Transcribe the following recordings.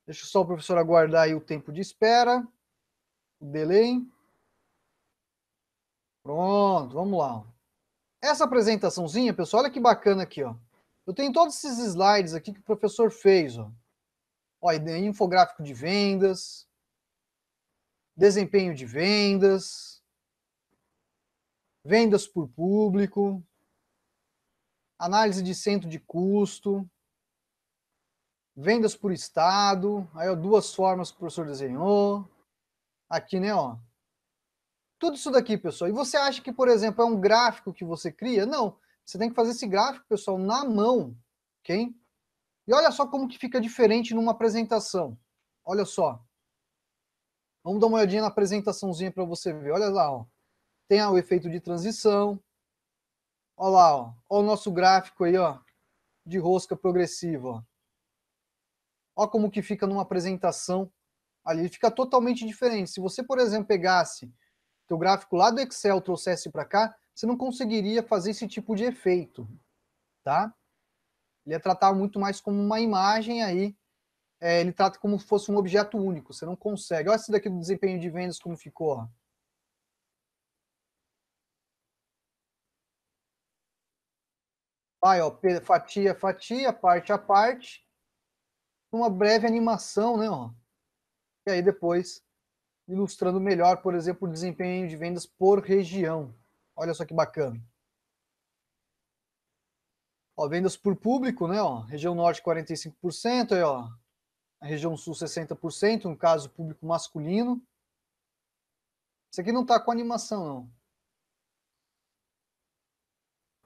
Deixa só o professor aguardar aí o tempo de espera, o delay. Pronto, vamos lá. Essa apresentaçãozinha, pessoal, olha que bacana aqui, ó. Eu tenho todos esses slides aqui que o professor fez, ó. Ó, infográfico de vendas, desempenho de vendas, vendas por público, análise de centro de custo, vendas por estado, aí ó, duas formas que o professor desenhou. Aqui, né, ó. Tudo isso daqui, pessoal. E você acha que, por exemplo, é um gráfico que você cria? Não. Você tem que fazer esse gráfico, pessoal, na mão, ok? E olha só como que fica diferente numa apresentação. Olha só. Vamos dar uma olhadinha na apresentaçãozinha para você ver. Olha lá, ó. Tem o efeito de transição. Olha lá, ó. Olha o nosso gráfico aí, ó, de rosca progressiva, ó. Olha como que fica numa apresentação ali. Fica totalmente diferente. Se você, por exemplo, pegasse teu gráfico lá do Excel, trouxesse para cá, você não conseguiria fazer esse tipo de efeito, tá? Ele é tratado muito mais como uma imagem aí, ele trata como se fosse um objeto único, você não consegue. Olha esse daqui do desempenho de vendas como ficou, ó. Vai, ó, fatia, fatia, parte a parte, uma breve animação, né, ó. E aí depois, ilustrando melhor, por exemplo, o desempenho de vendas por região. Olha só que bacana. Ó, vendas por público, né, ó, região norte 45%, aí, ó, a região sul 60%, no caso, público masculino. Esse aqui não tá com animação, não.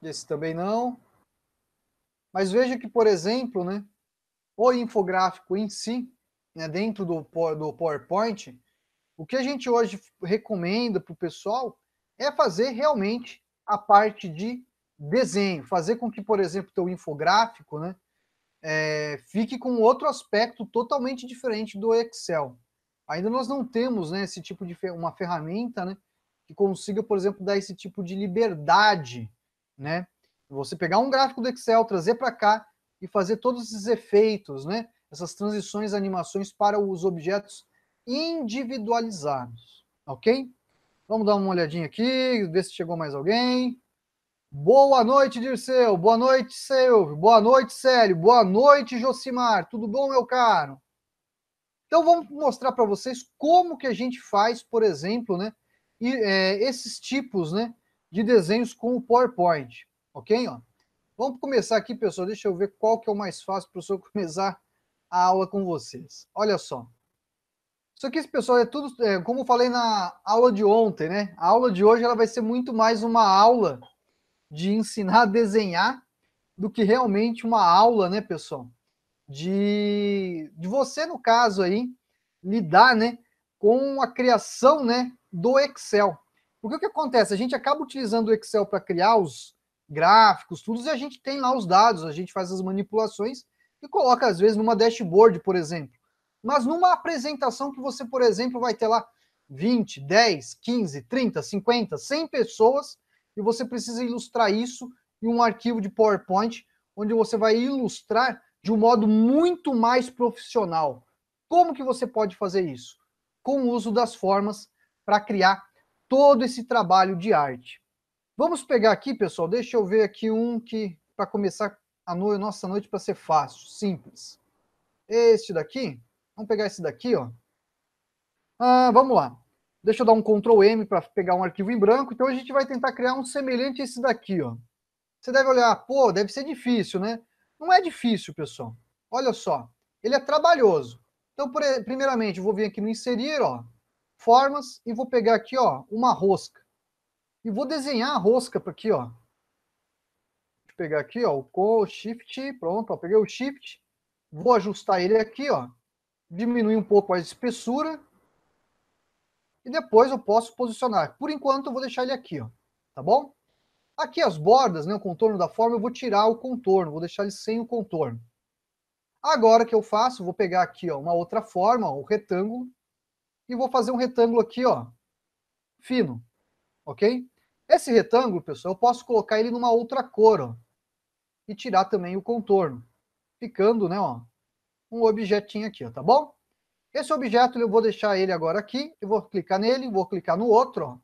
Esse também não. Mas veja que, por exemplo, né, o infográfico em si, né, dentro do PowerPoint, o que a gente hoje recomenda para o pessoal é fazer realmente a parte de desenho, fazer com que, por exemplo, o teu infográfico, né, fique com outro aspecto totalmente diferente do Excel. Ainda nós não temos, né, esse tipo de uma ferramenta, né, que consiga, por exemplo, dar esse tipo de liberdade, né? Você pegar um gráfico do Excel, trazer para cá e fazer todos esses efeitos, né? Essas transições, animações para os objetos individualizados, ok? Vamos dar uma olhadinha aqui, ver se chegou mais alguém. Boa noite, Dirceu. Boa noite, Silvio. Boa noite, Célio. Boa noite, Josimar. Tudo bom, meu caro? Então vamos mostrar para vocês como que a gente faz, por exemplo, né, esses tipos, né, de desenhos com o PowerPoint, ok? Ó, vamos começar aqui, pessoal. Deixa eu ver qual que é o mais fácil para eu começar a aula com vocês. Olha só. Isso aqui, pessoal, é tudo, como eu falei na aula de ontem, né? A aula de hoje ela vai ser muito mais uma aula de ensinar a desenhar do que realmente uma aula, né, pessoal? De você, no caso aí, lidar, né, com a criação, né, do Excel. Porque o que acontece? A gente acaba utilizando o Excel para criar os gráficos, tudo, e a gente tem lá os dados, a gente faz as manipulações e coloca, às vezes, numa dashboard, por exemplo. Mas numa apresentação que você, por exemplo, vai ter lá 20, 10, 15, 30, 50, 100 pessoas e você precisa ilustrar isso em um arquivo de PowerPoint, onde você vai ilustrar de um modo muito mais profissional. Como que você pode fazer isso? Com o uso das formas para criar todo esse trabalho de arte. Vamos pegar aqui, pessoal, deixa eu ver aqui um que, para começar a nossa noite para ser fácil, simples. Este daqui, vamos pegar esse daqui, ó. Vamos lá. Deixa eu dar um Ctrl M para pegar um arquivo em branco. Então a gente vai tentar criar um semelhante a esse daqui, ó. Você deve olhar, pô, deve ser difícil, né? Não é difícil, pessoal. Olha só, ele é trabalhoso. Então, primeiramente, eu vou vir aqui no inserir, ó, formas, e vou pegar aqui, ó, uma rosca. E vou desenhar a rosca para aqui, ó. Deixa eu pegar aqui, ó, o Shift, pronto, ó, peguei o Shift, vou ajustar ele aqui, ó, diminuir um pouco a espessura, e depois eu posso posicionar. Por enquanto, eu vou deixar ele aqui, ó, tá bom? Aqui as bordas, né, o contorno da forma, eu vou tirar o contorno, vou deixar ele sem o contorno. Agora o que eu faço, vou pegar aqui, ó, uma outra forma, ó, o retângulo, e vou fazer um retângulo aqui, ó, fino, ok? Esse retângulo, pessoal, eu posso colocar ele numa outra cor, ó, e tirar também o contorno, ficando, né, ó, um objetinho aqui, ó, tá bom? Esse objeto eu vou deixar ele agora aqui, eu vou clicar nele, vou clicar no outro, ó,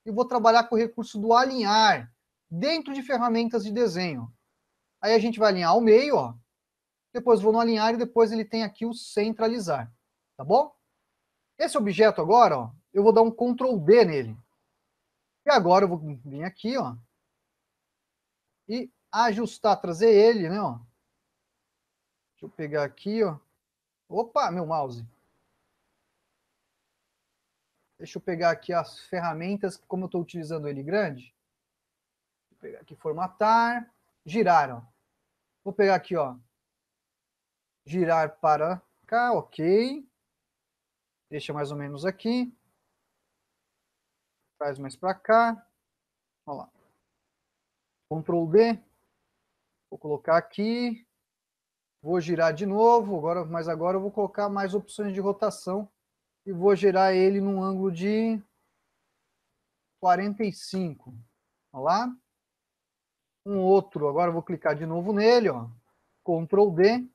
e vou trabalhar com o recurso do alinhar dentro de ferramentas de desenho. Aí a gente vai alinhar ao meio, ó, depois vou no alinhar e depois ele tem aqui o centralizar, tá bom? Esse objeto agora, ó, eu vou dar um Ctrl D nele. E agora eu vou vir aqui, ó, e ajustar, trazer ele, né, ó. Deixa eu pegar aqui, ó. Opa, meu mouse. Deixa eu pegar aqui as ferramentas, como eu estou utilizando ele grande. Vou pegar aqui, formatar, girar, ó. Vou pegar aqui, ó, girar para cá, ok. Deixa mais ou menos aqui. Traz mais para cá. Olha lá. Ctrl D. Vou colocar aqui. Vou girar de novo, mas agora eu vou colocar mais opções de rotação. E vou girar ele num ângulo de 45. Olha lá. Um outro, agora eu vou clicar de novo nele, ó. Ctrl D.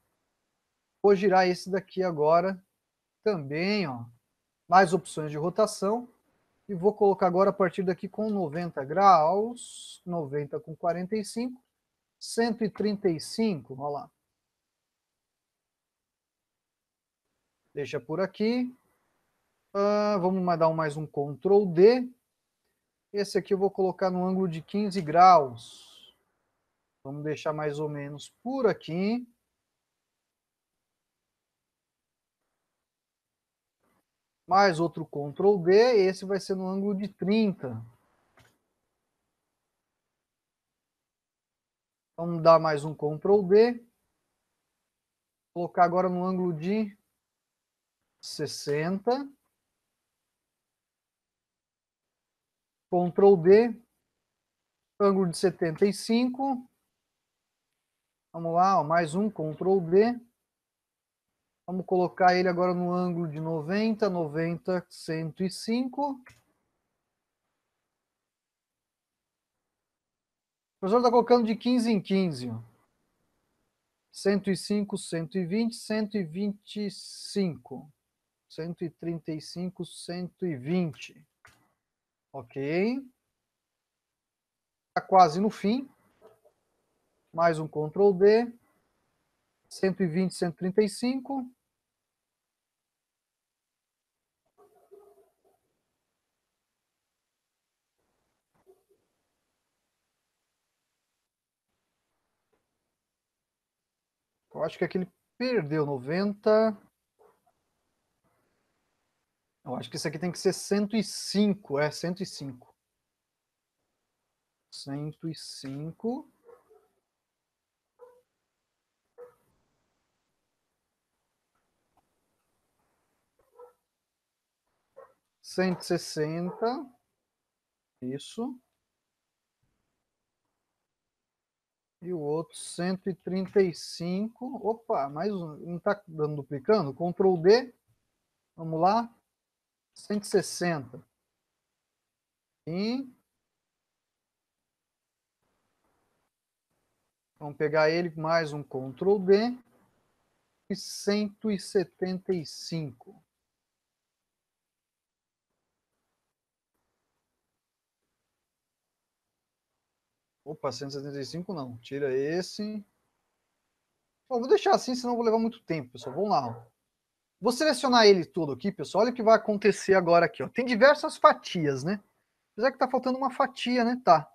Vou girar esse daqui agora também, ó. Mais opções de rotação. E vou colocar agora a partir daqui com 90 graus, 90 com 45, 135, olha lá. Deixa por aqui. Vamos dar mais um Ctrl D. Esse aqui eu vou colocar no ângulo de 15 graus. Vamos deixar mais ou menos por aqui. Mais outro Ctrl D, esse vai ser no ângulo de 30. Vamos dar mais um Ctrl D. Colocar agora no ângulo de 60. Ctrl D. Ângulo de 75. Vamos lá, ó, mais um Ctrl D. Vamos colocar ele agora no ângulo de 90, 90, 105. O professor está colocando de 15 em 15. Ó. 105, 120, 125. 135, 120. Ok. Está quase no fim. Mais um Ctrl D. 120, 135. Eu acho que aqui ele perdeu 90. Eu acho que esse aqui tem que ser 105. 105. 105. $160. Isso. E o outro 135. Opa, mais um. Não está dando duplicando? Ctrl D. Vamos lá. 160. E vamos pegar ele mais um Ctrl D. E 175. Opa, 175 não. Tira esse. Bom, vou deixar assim, senão vou levar muito tempo, pessoal. Vamos lá. Ó. Vou selecionar ele todo aqui, pessoal. Olha o que vai acontecer agora aqui. Ó. Tem diversas fatias, né? Apesar que tá faltando uma fatia, né? Tá.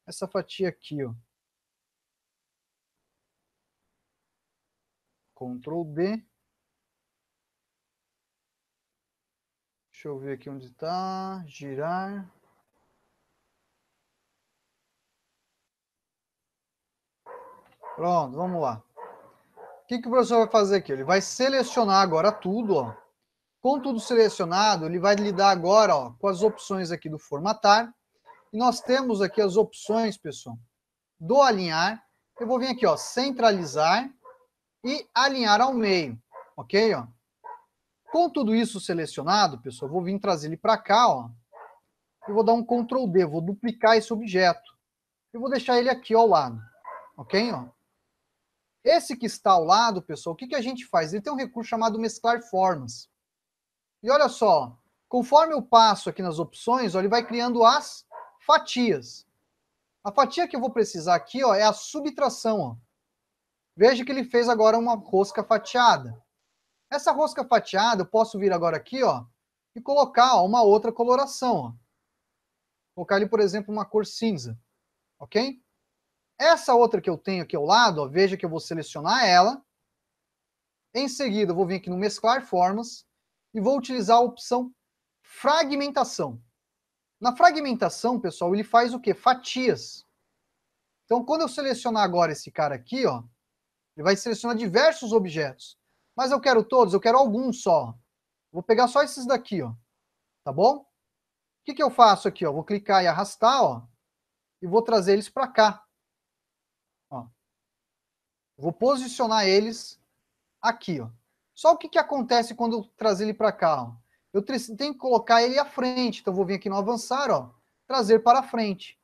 Essa fatia aqui, ó. Ctrl D. Deixa eu ver aqui onde tá. Girar. Pronto, vamos lá. O que o professor vai fazer aqui? Ele vai selecionar agora tudo, ó. Com tudo selecionado, ele vai lidar agora, ó, com as opções aqui do formatar. E nós temos aqui as opções, pessoal, do alinhar. Eu vou vir aqui, ó, centralizar e alinhar ao meio, ok? Ó. Com tudo isso selecionado, pessoal, eu vou vir trazer ele para cá, ó. Eu vou dar um Ctrl D, vou duplicar esse objeto. Eu vou deixar ele aqui ao lado, ok? Ó. Esse que está ao lado, pessoal, o que a gente faz? Ele tem um recurso chamado mesclar formas. E olha só, conforme eu passo aqui nas opções, ó, ele vai criando as fatias. A fatia que eu vou precisar aqui, ó, é a subtração, ó. Veja que ele fez agora uma rosca fatiada. Essa rosca fatiada, eu posso vir agora aqui, ó, e colocar, ó, uma outra coloração, ó. Colocar ali, por exemplo, uma cor cinza, ok? Essa outra que eu tenho aqui ao lado, ó, veja que eu vou selecionar ela. Em seguida, eu vou vir aqui no mesclar formas e vou utilizar a opção fragmentação. Na fragmentação, pessoal, ele faz o quê? Fatias. Então, quando eu selecionar agora esse cara aqui, ó, ele vai selecionar diversos objetos. Mas eu quero todos, eu quero alguns só. Vou pegar só esses daqui, ó. Tá bom? O que eu faço aqui, ó? Vou clicar e arrastar, ó, e vou trazer eles para cá. Ó. Vou posicionar eles aqui, ó. Só o que acontece quando eu trazer ele para cá, ó? Eu tenho que colocar ele à frente. Então, eu vou vir aqui no avançar, ó, trazer para frente.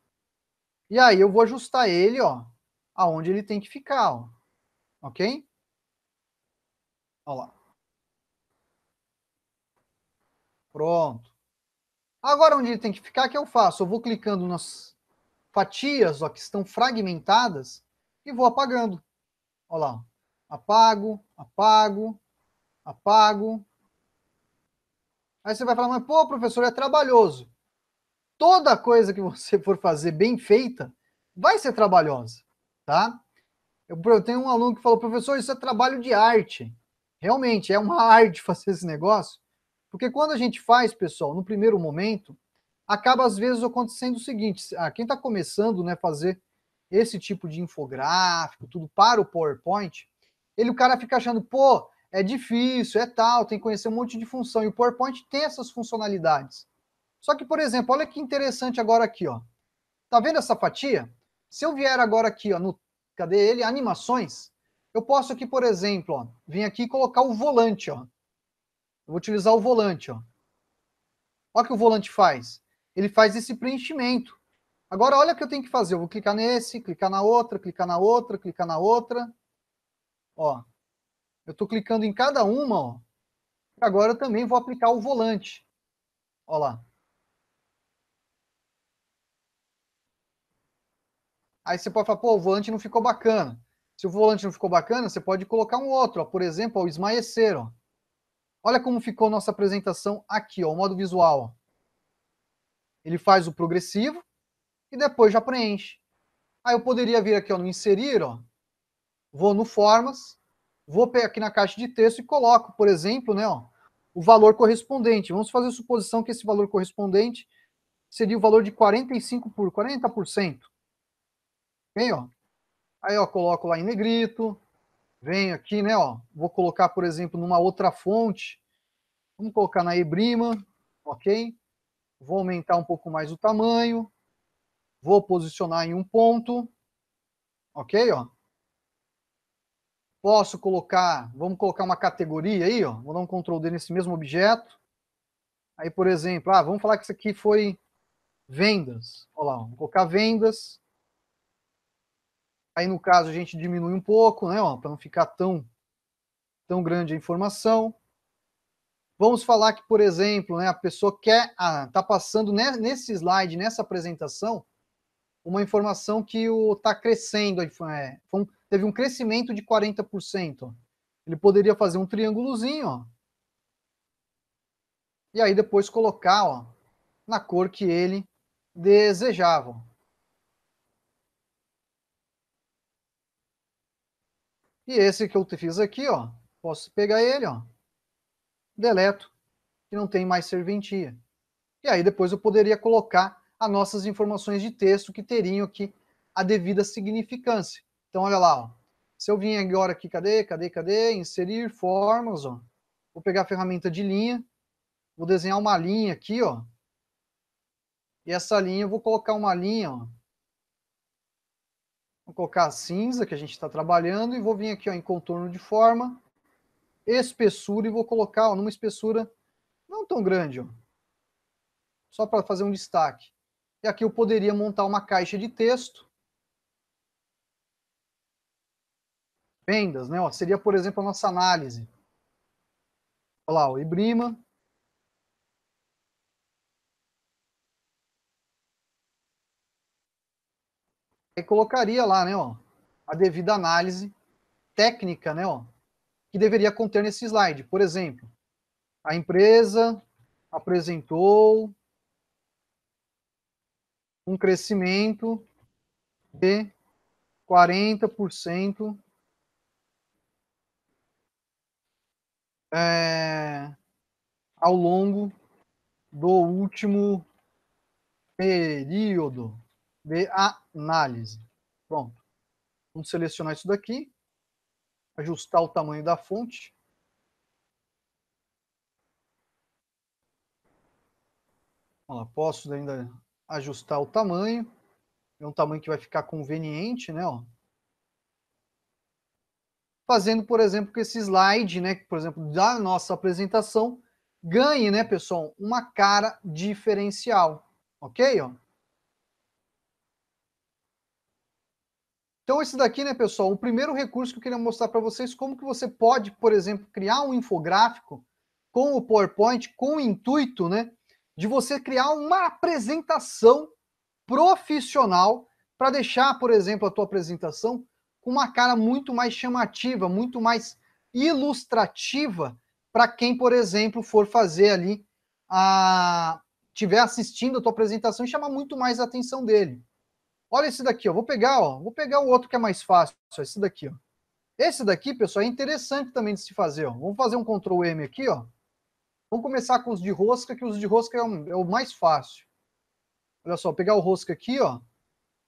E aí eu vou ajustar ele, ó, aonde ele tem que ficar, ó. Ok? Olha lá. Pronto. Agora, onde ele tem que ficar, o que eu faço? Eu vou clicando nas fatias, ó, que estão fragmentadas e vou apagando. Olha lá. Apago, apago, apago. Aí você vai falar, mas pô, professor, é trabalhoso. Toda coisa que você for fazer bem feita vai ser trabalhosa, tá? Eu tenho um aluno que falou, professor, isso é trabalho de arte. Realmente, é uma arte fazer esse negócio. Porque quando a gente faz, pessoal, no primeiro momento, acaba às vezes acontecendo o seguinte, quem está começando, né, fazer esse tipo de infográfico, tudo para o PowerPoint, o cara fica achando, pô, é difícil, é tal, tem que conhecer um monte de função, e o PowerPoint tem essas funcionalidades. Só que, por exemplo, olha que interessante agora aqui, ó. Tá vendo essa fatia? Se eu vier agora aqui, ó, no, cadê ele? Animações. Eu posso aqui, por exemplo, ó, vir aqui e colocar o volante, ó. Eu vou utilizar o volante, ó. Olha o que o volante faz. Ele faz esse preenchimento. Agora, olha o que eu tenho que fazer. Eu vou clicar nesse, clicar na outra, clicar na outra, clicar na outra. Ó, eu estou clicando em cada uma, ó. Agora eu também vou aplicar o volante. Ó lá. Aí você pode falar, pô, o volante não ficou bacana. Se o volante não ficou bacana, você pode colocar um outro, ó. Por exemplo, ó, o esmaecer, ó. Olha como ficou nossa apresentação aqui, ó, o modo visual. Ó. Ele faz o progressivo e depois já preenche. Aí eu poderia vir aqui ó, no inserir, ó, vou no formas, vou pegar aqui na caixa de texto e coloco, por exemplo, né, ó, o valor correspondente. Vamos fazer a suposição que esse valor correspondente seria o valor de 40%. Bem, ó. Aí ó, coloco lá em negrito, venho aqui, né, ó, vou colocar, por exemplo, numa outra fonte, vamos colocar na Ebrima, ok? Vou aumentar um pouco mais o tamanho, vou posicionar em um ponto, ok? Ó. Posso colocar, vamos colocar uma categoria aí, ó. Vou dar um Ctrl D nesse mesmo objeto. Aí, por exemplo, vamos falar que isso aqui foi vendas. Olha lá, vou colocar vendas. Aí, no caso, a gente diminui um pouco, né, ó, para não ficar tão grande a informação. Vamos falar que, por exemplo, né, a pessoa quer, tá passando nesse slide, nessa apresentação, uma informação que está crescendo, teve um crescimento de 40%. Ó. Ele poderia fazer um triângulozinho, ó, e aí depois colocar ó, na cor que ele desejava. E esse que eu fiz aqui, ó, posso pegar ele, ó, deleto, que não tem mais serventia. E aí depois eu poderia colocar as nossas informações de texto que teriam aqui a devida significância. Então olha lá, ó. Se eu vim agora aqui, cadê? Inserir formas, ó. Vou pegar a ferramenta de linha, vou desenhar uma linha aqui, ó. E essa linha eu vou colocar uma linha, ó. Vou colocar a cinza que a gente está trabalhando e vou vir aqui ó, em contorno de forma, espessura e vou colocar ó, numa espessura não tão grande, ó. Só para fazer um destaque. E aqui eu poderia montar uma caixa de texto vendas, né? Ó, seria, por exemplo, a nossa análise. Olha lá, o Ibrima. Aí colocaria lá, né, ó, a devida análise técnica, né, ó, que deveria conter nesse slide. Por exemplo, a empresa apresentou um crescimento de 40% ao longo do último período de análise. Pronto. Vamos selecionar isso daqui, ajustar o tamanho da fonte. Ó, posso ainda ajustar o tamanho. É um tamanho que vai ficar conveniente, né? Ó. Fazendo, por exemplo, que esse slide, né, por exemplo, da nossa apresentação, ganhe, né, pessoal, uma cara diferencial, ok? Ó? Então, esse daqui, né, pessoal, o primeiro recurso que eu queria mostrar para vocês, como que você pode, por exemplo, criar um infográfico com o PowerPoint, com o intuito, né, de você criar uma apresentação profissional para deixar, por exemplo, a tua apresentação com uma cara muito mais chamativa, muito mais ilustrativa para quem, por exemplo, for fazer ali tiver assistindo a tua apresentação e chamar muito mais a atenção dele. Olha esse daqui, ó. Vou pegar o outro que é mais fácil, esse daqui, ó. Esse daqui, pessoal, é interessante também de se fazer, ó. Vamos fazer um Ctrl M aqui, ó. Vamos começar com os de rosca, que os de rosca é o mais fácil. Olha só, vou pegar o rosca aqui, ó.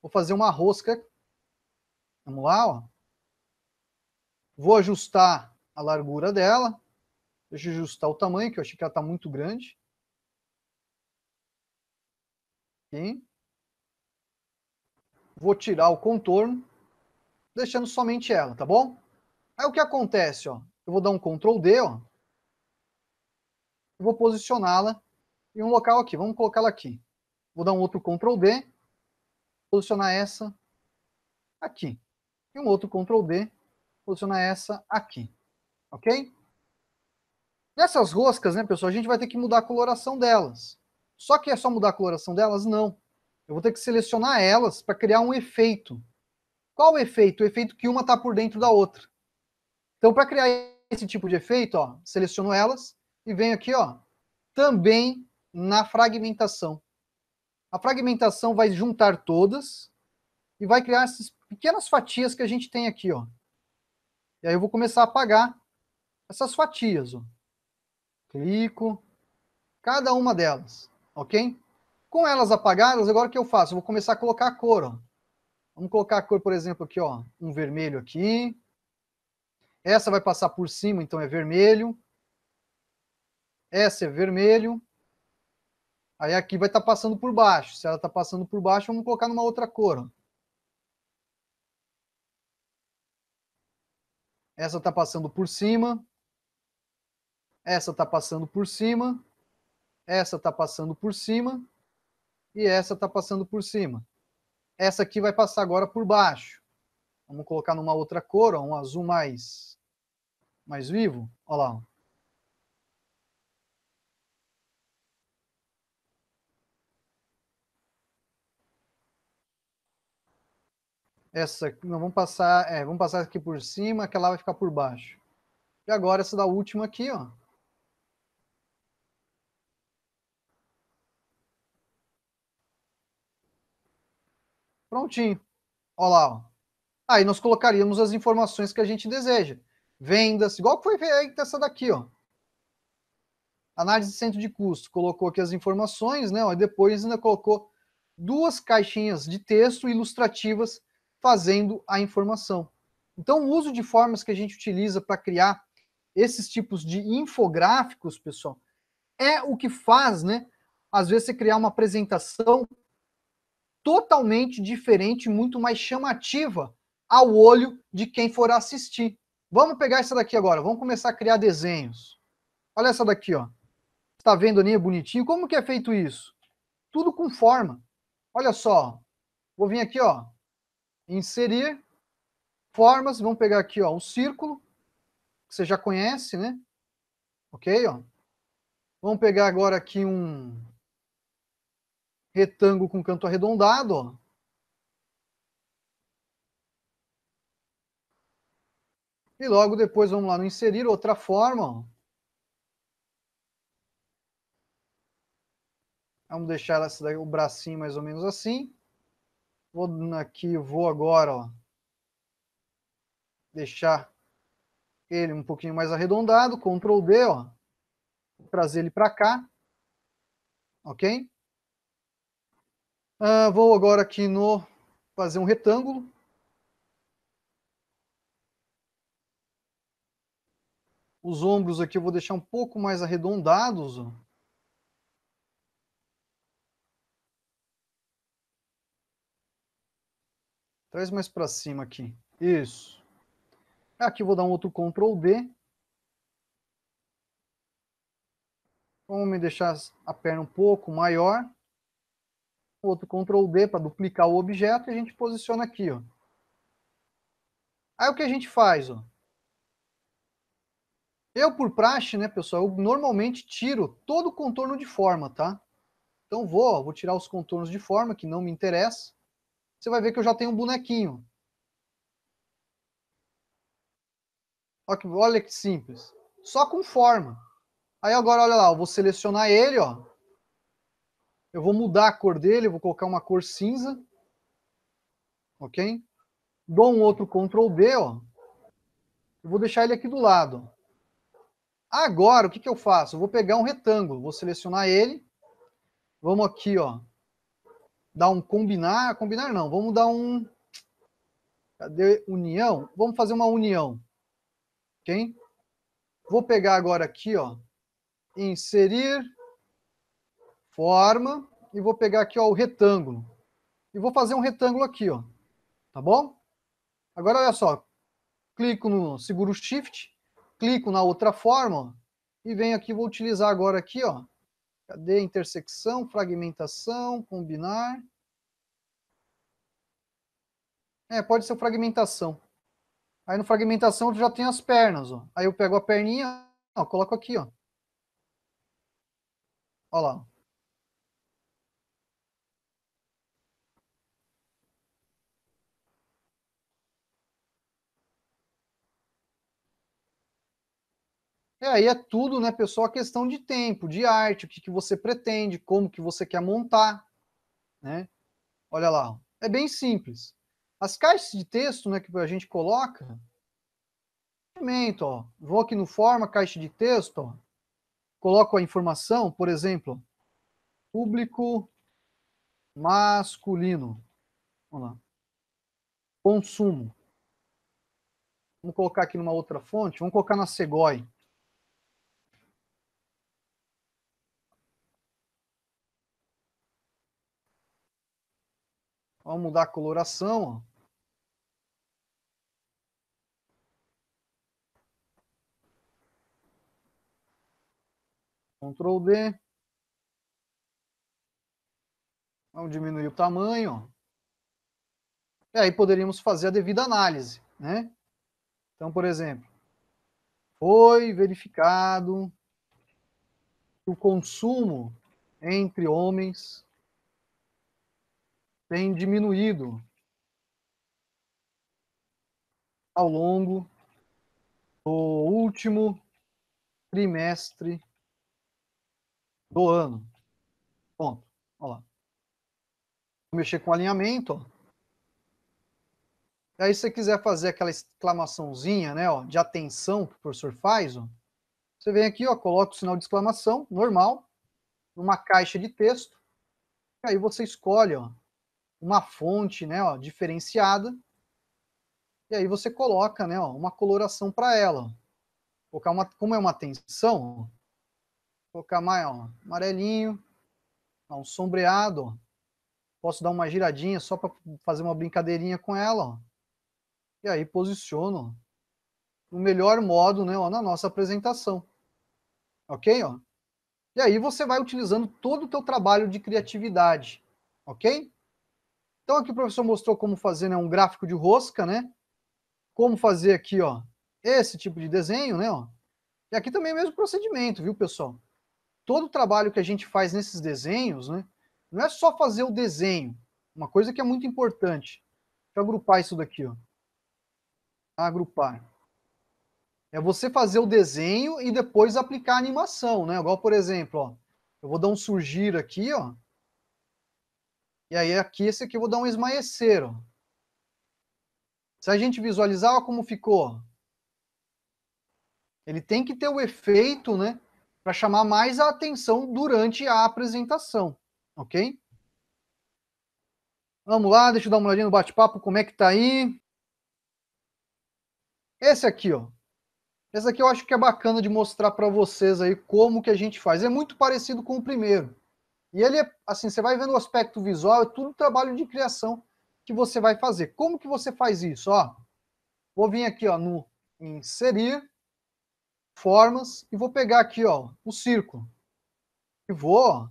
Vou fazer uma rosca. Vamos lá, ó. Vou ajustar a largura dela. Deixa eu ajustar o tamanho, que eu achei que ela está muito grande. Aqui. Vou tirar o contorno, deixando somente ela, tá bom? Aí o que acontece, ó? Eu vou dar um Ctrl D, ó. E vou posicioná-la em um local aqui. Vamos colocá-la aqui. Vou dar um outro Ctrl D, posicionar essa aqui. E um outro Ctrl D, posicionar essa aqui. Ok? Nessas roscas, né, pessoal, a gente vai ter que mudar a coloração delas. Só que é só mudar a coloração delas? Não. Eu vou ter que selecionar elas para criar um efeito. Qual o efeito? O efeito que uma está por dentro da outra. Então, para criar esse tipo de efeito, ó, seleciono elas e venho aqui, ó, também na fragmentação. A fragmentação vai juntar todas e vai criar essas pequenas fatias que a gente tem aqui, ó. E aí eu vou começar a apagar essas fatias, ó. Clico, cada uma delas, ok? Com elas apagadas, agora o que eu faço? Eu vou começar a colocar a cor, ó. Vamos colocar a cor, por exemplo, aqui, ó, um vermelho aqui. Essa vai passar por cima, então é vermelho. Essa é vermelho. Aí aqui vai estar passando por baixo. Se ela está passando por baixo, vamos colocar numa outra cor, ó. Essa está passando por cima. Essa está passando por cima. Essa está passando por cima. E essa está passando por cima. Essa aqui vai passar agora por baixo. Vamos colocar numa outra cor, ó, um azul mais vivo. Olha lá. Essa, não, vamos passar aqui por cima, aquela vai ficar por baixo. E agora essa da última aqui, ó. Prontinho. Olha lá, ó. Aí nós colocaríamos as informações que a gente deseja. Vendas, igual que foi feita essa daqui, ó. Análise de centro de custo. Colocou aqui as informações, né? Ó, e depois ainda colocou duas caixinhas de texto ilustrativas fazendo a informação. Então, o uso de formas que a gente utiliza para criar esses tipos de infográficos, pessoal, é o que faz, né? Às vezes você criar uma apresentação totalmente diferente, muito mais chamativa ao olho de quem for assistir. Vamos pegar essa daqui agora, vamos começar a criar desenhos. Olha essa daqui, ó. Está vendo ali, é bonitinho? Como que é feito isso? Tudo com forma. Olha só, vou vir aqui, ó, inserir, Formas, vamos pegar aqui, ó, um círculo, que você já conhece, né? Ok, ó. Vamos pegar agora aqui um retângulo com canto arredondado, ó. E logo depois vamos lá no inserir outra forma, ó. Vamos deixar o bracinho mais ou menos assim. Vou aqui, vou agora, ó, deixar ele um pouquinho mais arredondado, Ctrl D, ó, trazer ele para cá, ok? Vou agora aqui no fazer um retângulo. Os ombros aqui eu vou deixar um pouco mais arredondados, ó. Traz mais para cima aqui. Isso. Aqui eu vou dar um outro Ctrl D. Vamos deixar a perna um pouco maior. Outro Ctrl D para duplicar o objeto e a gente posiciona aqui, ó. Aí o que a gente faz, ó? Eu, por praxe, né, pessoal, eu normalmente tiro todo o contorno de forma, tá? Então vou tirar os contornos de forma, que não me interessa. Você vai ver que eu já tenho um bonequinho. Olha que simples. Só com forma. Aí agora, olha lá, eu vou selecionar ele, ó. Eu vou mudar a cor dele, eu vou colocar uma cor cinza. Ok? Dou um outro Ctrl D, ó. Eu vou deixar ele aqui do lado. Agora, o que eu faço? Eu vou pegar um retângulo, vou selecionar ele. Vamos aqui, ó. Dar um combinar. Combinar não, vamos dar um... Cadê união? Vamos fazer uma união. Ok? Vou pegar agora aqui, ó. Inserir forma. E vou pegar aqui, ó, o retângulo. E vou fazer um retângulo aqui, ó. Tá bom? Agora, olha só. Clico no... Seguro o Shift. Clico na outra forma, ó. E venho aqui, vou utilizar agora aqui, ó. Cadê? Intersecção, fragmentação, combinar. Pode ser fragmentação. Aí no fragmentação eu já tenho as pernas, ó. Aí eu pego a perninha, ó, coloco aqui, ó. Olha lá. Aí é tudo, né, pessoal, questão de tempo, de arte, o que você pretende, como que você quer montar, né? Olha lá, ó. É bem simples. As caixas de texto, né, que a gente coloca, ó. Vou aqui no forma, caixa de texto, ó. Coloco a informação, por exemplo, público masculino. Vamos lá. Consumo. Vamos colocar aqui numa outra fonte. Vamos colocar na Segoy. Vamos mudar a coloração. Ó. Ctrl D. Vamos diminuir o tamanho. E aí poderíamos fazer a devida análise, né? Então, por exemplo, foi verificado que o consumo entre homens tem diminuído ao longo do último trimestre do ano. Ponto. Olha lá. Vou mexer com alinhamento. Ó. E aí, se você quiser fazer aquela exclamaçãozinha, né, ó, de atenção que o professor faz, ó, você vem aqui, ó, coloca o sinal de exclamação, normal, numa caixa de texto, e aí você escolhe, ó, uma fonte, né, ó, diferenciada, e aí você coloca, né, ó, uma coloração para ela. Ó. Colocar uma, como é uma tensão, ó, colocar mais, ó, amarelinho, ó, um sombreado, ó. Posso dar uma giradinha só para fazer uma brincadeirinha com ela, ó. E aí posiciono no melhor modo, né, ó, na nossa apresentação. Ok? Ó? E aí você vai utilizando todo o teu trabalho de criatividade. Ok? Então aqui o professor mostrou como fazer, né, um gráfico de rosca, né? como fazer aqui, ó, esse tipo de desenho, né, ó. E aqui também é o mesmo procedimento, viu, pessoal? Todo o trabalho que a gente faz nesses desenhos, né, não é só fazer o desenho. Uma coisa que é muito importante. Deixa eu agrupar isso daqui, ó. Agrupar. É você fazer o desenho e depois aplicar a animação, né? Igual, por exemplo, ó, eu vou dar um surgir aqui, ó. E aí aqui, esse aqui eu vou dar um esmaecer, ó. Se a gente visualizar, ó, como ficou. Ele tem que ter o efeito, né? Para chamar mais a atenção durante a apresentação, ok? Vamos lá, deixa eu dar uma olhadinha no bate-papo, como é que tá aí. Esse aqui, ó. Esse aqui eu acho que é bacana de mostrar para vocês aí como que a gente faz. É muito parecido com o primeiro. E ele é, assim, você vai vendo o aspecto visual, é tudo trabalho de criação que você vai fazer. Como que você faz isso? Ó, vou vir aqui, ó, no inserir, formas, e vou pegar aqui, ó, o círculo. E vou, ó,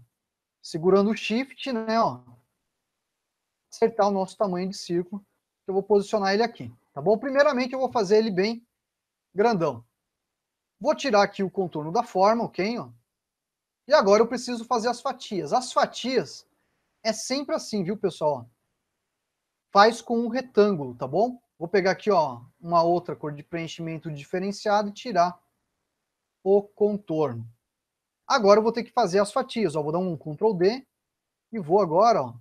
segurando o shift, né, ó, acertar o nosso tamanho de círculo. Eu vou posicionar ele aqui, tá bom? Primeiramente eu vou fazer ele bem grandão. Vou tirar aqui o contorno da forma, ok? Ó. E agora eu preciso fazer as fatias. As fatias é sempre assim, viu, pessoal? Faz com um retângulo, tá bom? Vou pegar aqui, ó, uma outra cor de preenchimento diferenciado e tirar o contorno. Agora eu vou ter que fazer as fatias, ó. Vou dar um Ctrl D e vou agora, ó,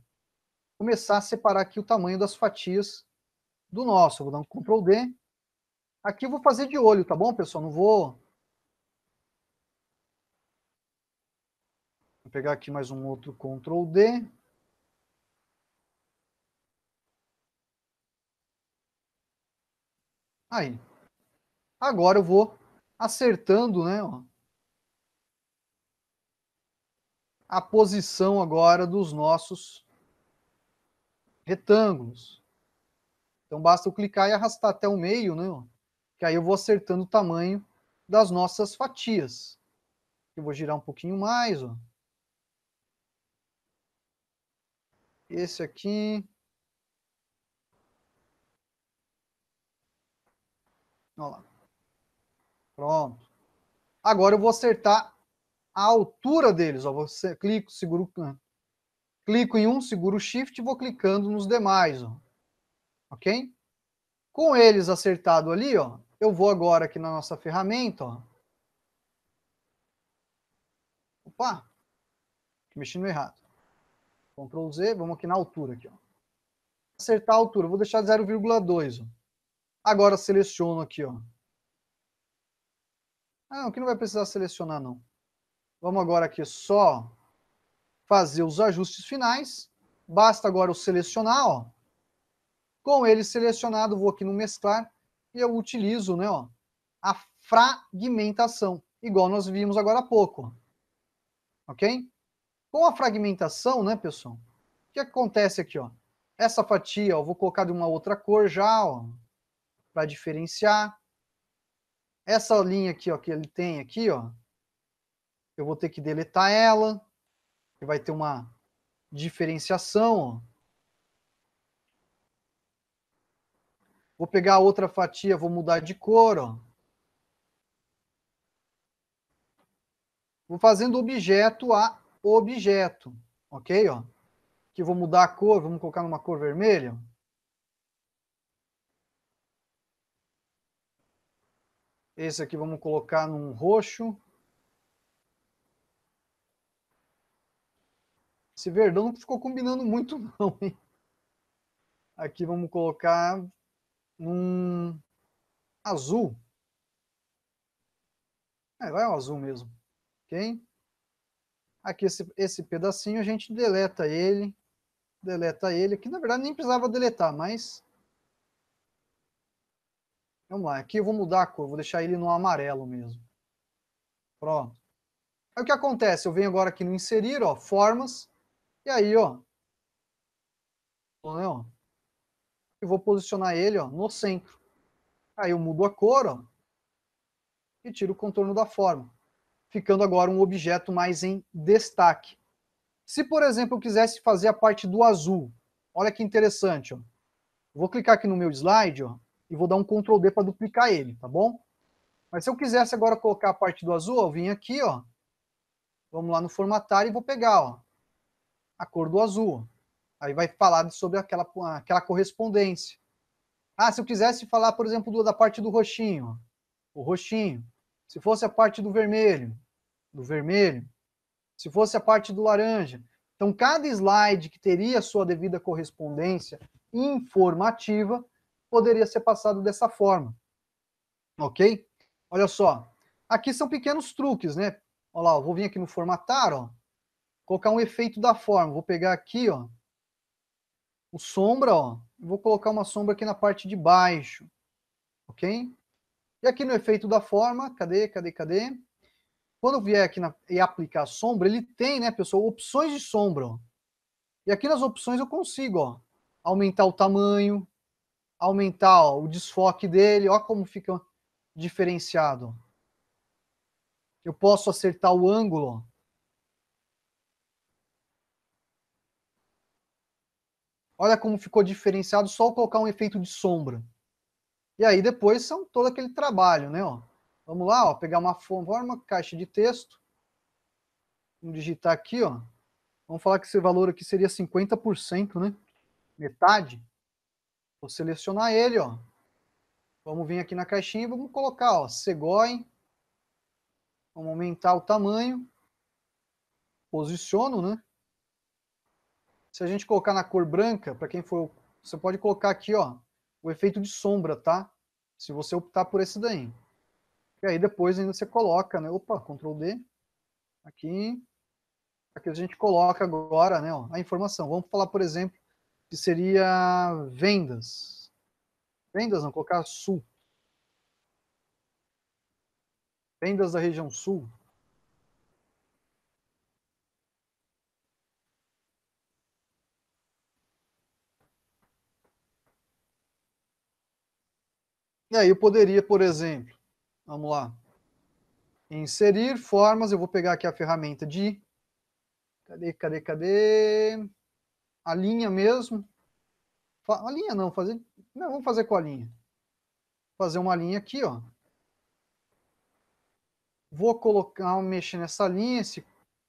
começar a separar aqui o tamanho das fatias do nosso. Eu vou dar um Ctrl D. Aqui eu vou fazer de olho, tá bom, pessoal? Não vou... Vou pegar aqui mais um outro Ctrl D. Aí. Agora eu vou acertando, né, ó, a posição agora dos nossos retângulos. Então basta eu clicar e arrastar até o meio, né, ó, que aí eu vou acertando o tamanho das nossas fatias. Eu vou girar um pouquinho mais, ó. Esse aqui. Olha lá. Pronto. Agora eu vou acertar a altura deles, ó. Você clico, seguro, clico em um, seguro o shift e vou clicando nos demais, ó. Ok? Com eles acertado ali, ó, eu vou agora aqui na nossa ferramenta, ó. Opa, mexi no errado. Ctrl Z, vamos aqui na altura aqui, ó. Acertar a altura, vou deixar 0,2, ó. Agora seleciono aqui, ó. Ah, aqui não vai precisar selecionar não. Vamos agora aqui só fazer os ajustes finais. Basta agora eu selecionar, ó. Com ele selecionado, vou aqui no mesclar e eu utilizo, né, ó, a fragmentação, igual nós vimos agora há pouco, ok? Com a fragmentação, né, pessoal, o que acontece aqui, ó? Essa fatia, ó, eu vou colocar de uma outra cor já, ó, para diferenciar. Essa linha aqui, ó, que ele tem aqui, ó, eu vou ter que deletar ela, que vai ter uma diferenciação, ó. Vou pegar a outra fatia, vou mudar de cor, ó. Vou fazendo objeto a objeto, ok? Ó. Aqui vou mudar a cor, vamos colocar numa cor vermelha. Esse aqui vamos colocar num roxo. Esse verdão não ficou combinando muito não, hein? Aqui vamos colocar num azul. Vai o azul mesmo, ok? Aqui esse pedacinho a gente deleta ele. Deleta ele. Aqui na verdade nem precisava deletar, mas... Vamos lá, aqui eu vou mudar a cor, vou deixar ele no amarelo mesmo. Pronto. Aí o que acontece? Eu venho agora aqui no inserir, ó, formas, e aí, ó, né, ó, eu vou posicionar ele, ó, no centro. Aí eu mudo a cor, ó, e tiro o contorno da forma, ficando agora um objeto mais em destaque. Se, por exemplo, eu quisesse fazer a parte do azul, olha que interessante, ó. Vou clicar aqui no meu slide, ó, e vou dar um Ctrl D para duplicar ele, tá bom? Mas se eu quisesse agora colocar a parte do azul, eu vim aqui, ó, vamos lá no formatar e vou pegar, ó, a cor do azul. Aí vai falar sobre aquela correspondência. Ah, se eu quisesse falar, por exemplo, da parte do roxinho, ó, o roxinho. Se fosse a parte do vermelho. Se fosse a parte do laranja. Então, cada slide que teria a sua devida correspondência informativa poderia ser passado dessa forma. Ok? Olha só. Aqui são pequenos truques, né? Olha lá, eu vou vir aqui no formatar, ó, colocar um efeito da forma. Vou pegar aqui, ó, o sombra, ó, e vou colocar uma sombra aqui na parte de baixo. Ok? E aqui no efeito da forma, cadê? Quando eu vier aqui e aplicar sombra, ele tem, né, pessoal, opções de sombra. Ó. E aqui nas opções eu consigo, ó, aumentar o tamanho, aumentar, ó, o desfoque dele, ó como fica diferenciado. Eu posso acertar o ângulo, ó. Olha como ficou diferenciado só eu colocar um efeito de sombra. E aí depois são todo aquele trabalho, né, ó. Vamos lá, ó, pegar uma forma, caixa de texto. Vamos digitar aqui, ó. Vamos falar que esse valor aqui seria 50%, né? Metade. Vou selecionar ele, ó. Vamos vir aqui na caixinha e vamos colocar, ó, Segoy. Vamos aumentar o tamanho. Posiciono, né? Se a gente colocar na cor branca, para quem for, você pode colocar aqui, ó, o efeito de sombra, tá? Se você optar por esse daí. E aí depois ainda você coloca, né? Opa, Ctrl D. Aqui. Aqui a gente coloca agora, né, ó, a informação. Vamos falar, por exemplo, que seria vendas. Vendas, não, colocar sul. Vendas da região sul. E aí eu poderia, por exemplo, vamos lá, inserir formas, eu vou pegar aqui a ferramenta de, cadê? A linha mesmo. A linha não, vamos fazer com a linha. Fazer uma linha aqui, ó. Vou colocar, mexer nessa linha,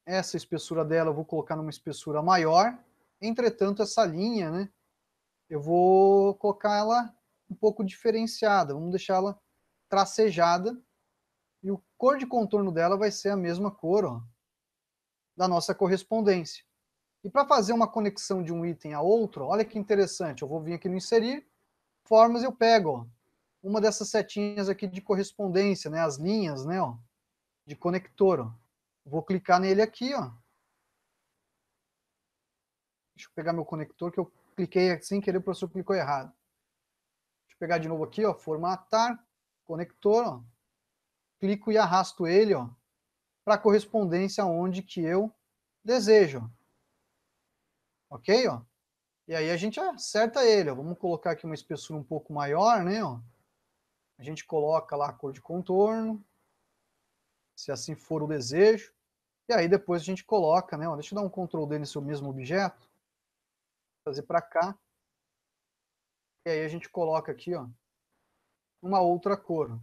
essa espessura dela eu vou colocar numa espessura maior. Entretanto, essa linha, né, eu vou colocar ela um pouco diferenciada. Vamos deixar ela tracejada. E o cor de contorno dela vai ser a mesma cor, ó, da nossa correspondência. E para fazer uma conexão de um item a outro, olha que interessante. Eu vou vir aqui no inserir, formas, eu pego, ó, uma dessas setinhas aqui de correspondência, né, as linhas, né, ó, de conector, ó. Vou clicar nele aqui, ó. Deixa eu pegar meu conector, que eu cliquei sem querer, o professor clicou errado. Deixa eu pegar de novo aqui, ó, formatar, conector, ó. Clico e arrasto ele, ó, para correspondência onde que eu desejo. Ok, ó? E aí a gente acerta ele, ó. Vamos colocar aqui uma espessura um pouco maior, né, ó. A gente coloca lá a cor de contorno, se assim for o desejo. E aí depois a gente coloca, né, ó, deixa eu dar um Ctrl D nesse mesmo objeto, trazer para cá. E aí a gente coloca aqui, ó, uma outra cor.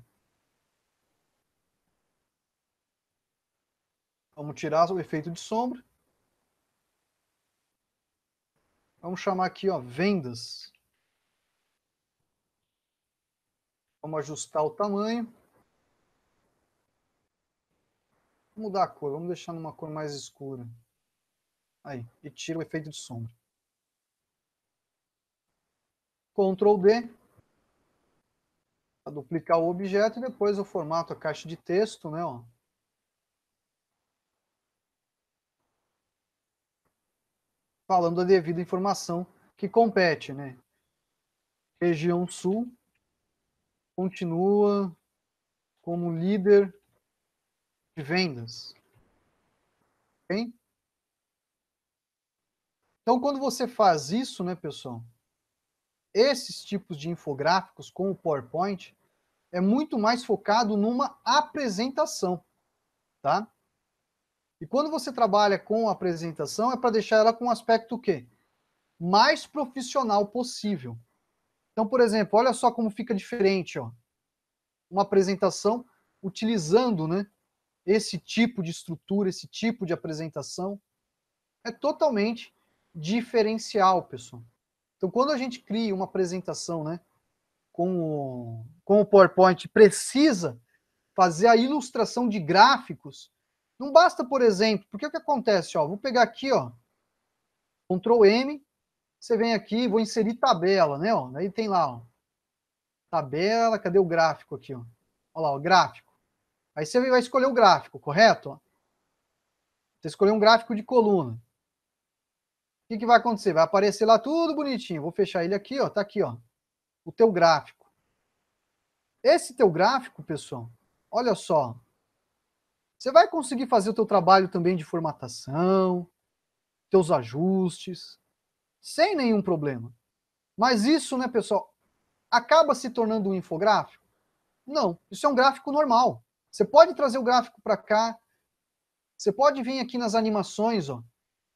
Vamos tirar o efeito de sombra. Vamos chamar aqui, ó, vendas. Vamos ajustar o tamanho. Vamos mudar a cor, vamos deixar numa cor mais escura. Aí, e tira o efeito de sombra. Ctrl D. Para duplicar o objeto e depois eu formato a caixa de texto, né, ó. Falando da devida informação que compete, né? Região Sul continua como líder de vendas. Okay? Então, quando você faz isso, né, pessoal, esses tipos de infográficos com o PowerPoint é muito mais focado numa apresentação, tá? E quando você trabalha com a apresentação, é para deixar ela com um aspecto o quê? Mais profissional possível. Então, por exemplo, olha só como fica diferente, ó. Uma apresentação utilizando, né, esse tipo de estrutura, esse tipo de apresentação. É totalmente diferencial, pessoal. Então, quando a gente cria uma apresentação, né, com o PowerPoint, precisa fazer a ilustração de gráficos, não basta, por exemplo, porque o que acontece, ó, vou pegar aqui, ó, Ctrl M, você vem aqui, vou inserir tabela, né, ó, aí tem lá, ó, tabela, cadê o gráfico aqui, ó? Olha lá, o gráfico. Aí você vai escolher o gráfico, correto? Ó. Você escolheu um gráfico de coluna. O que vai acontecer? Vai aparecer lá tudo bonitinho. Vou fechar ele aqui, ó, tá aqui, ó, o teu gráfico. Esse teu gráfico, pessoal, olha só, você vai conseguir fazer o teu trabalho também de formatação, teus ajustes, sem nenhum problema. Mas isso, né, pessoal, acaba se tornando um infográfico? Não, isso é um gráfico normal. Você pode trazer o gráfico para cá, você pode vir aqui nas animações, ó,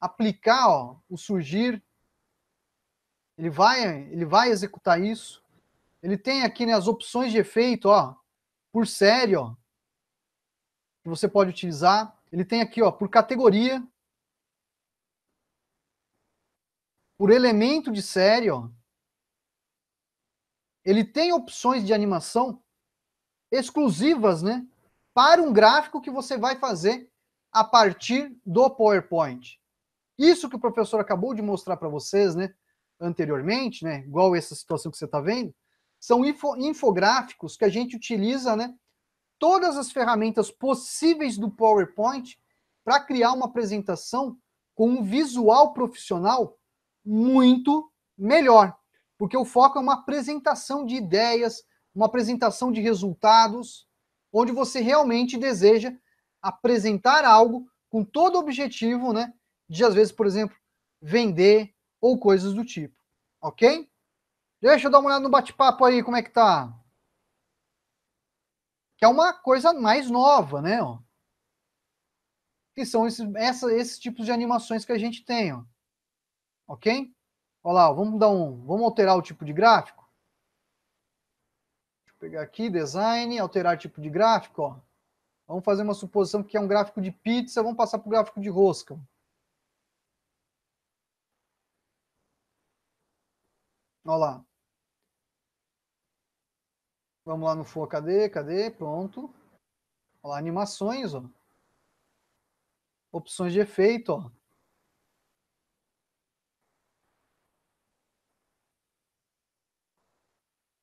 aplicar, ó, o surgir, ele vai executar isso. Ele tem aqui, né, as opções de efeito, ó, por série, ó, que você pode utilizar. Ele tem aqui, ó, por categoria, por elemento de série, ó. Ele tem opções de animação exclusivas, né, para um gráfico que você vai fazer a partir do PowerPoint. Isso que o professor acabou de mostrar para vocês, né, anteriormente, né, igual essa situação que você está vendo, são infográficos que a gente utiliza, né, todas as ferramentas possíveis do PowerPoint para criar uma apresentação com um visual profissional muito melhor, porque o foco é uma apresentação de ideias, uma apresentação de resultados, onde você realmente deseja apresentar algo com todo o objetivo, né, de às vezes, por exemplo, vender ou coisas do tipo, ok? Deixa eu dar uma olhada no bate-papo aí, como é que tá? Que é uma coisa mais nova, né? Ó. Que são esses tipos de animações que a gente tem, ó. Ok? Olha lá, vamos alterar o tipo de gráfico. Deixa eu pegar aqui, design, alterar tipo de gráfico, ó. Vamos fazer uma suposição que é um gráfico de pizza, vamos passar para o gráfico de rosca. Olha lá. Vamos lá no for, cadê? Pronto. Olha lá, animações, ó. Opções de efeito, ó.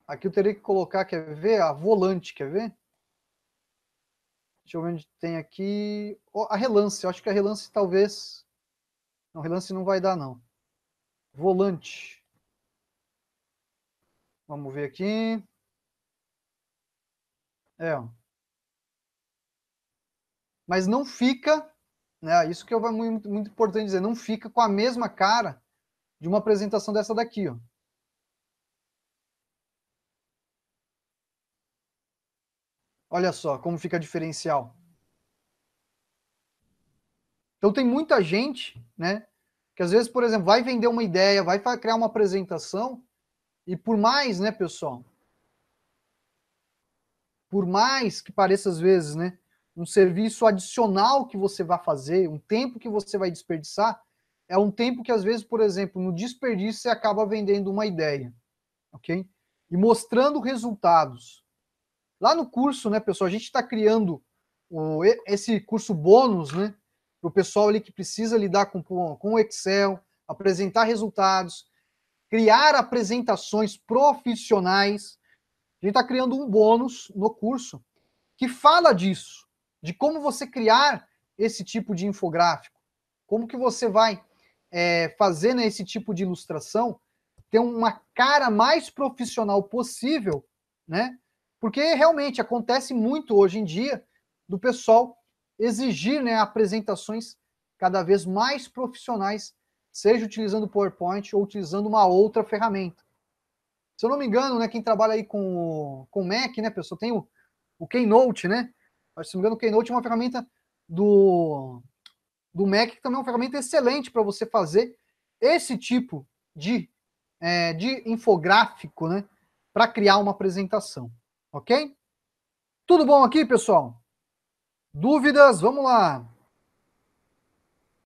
Aqui eu teria que colocar, quer ver? A volante, quer ver? Deixa eu ver onde tem aqui. Oh, a relance, eu acho que a relance talvez. Não, relance não vai dar, não. Volante. Vamos ver aqui. É, ó. Mas não fica, né? Isso que é muito, muito importante dizer, não fica com a mesma cara de uma apresentação dessa daqui, ó. Olha só como fica diferencial. Então tem muita gente, né? Que às vezes, por exemplo, vai vender uma ideia, vai criar uma apresentação, e por mais, né, pessoal, por mais que pareça às vezes, né, um serviço adicional que você vai fazer, um tempo que você vai desperdiçar, é um tempo que às vezes, por exemplo, no desperdício você acaba vendendo uma ideia, ok? E mostrando resultados. Lá no curso, né, pessoal, a gente está criando esse curso bônus, né, para o pessoal ali que precisa lidar com o Excel, apresentar resultados, criar apresentações profissionais. A gente está criando um bônus no curso que fala disso, de como você criar esse tipo de infográfico, como que você vai fazer, né, esse tipo de ilustração ter uma cara mais profissional possível, né? Porque realmente acontece muito hoje em dia do pessoal exigir, né, apresentações cada vez mais profissionais, seja utilizando o PowerPoint ou utilizando uma outra ferramenta. Se eu não me engano, né, quem trabalha aí com Mac, né, pessoal, tem o Keynote, né? Se não me engano, o Keynote é uma ferramenta do Mac, que também é uma ferramenta excelente para você fazer esse tipo de de infográfico, né, para criar uma apresentação, ok? Tudo bom aqui, pessoal? Dúvidas? Vamos lá.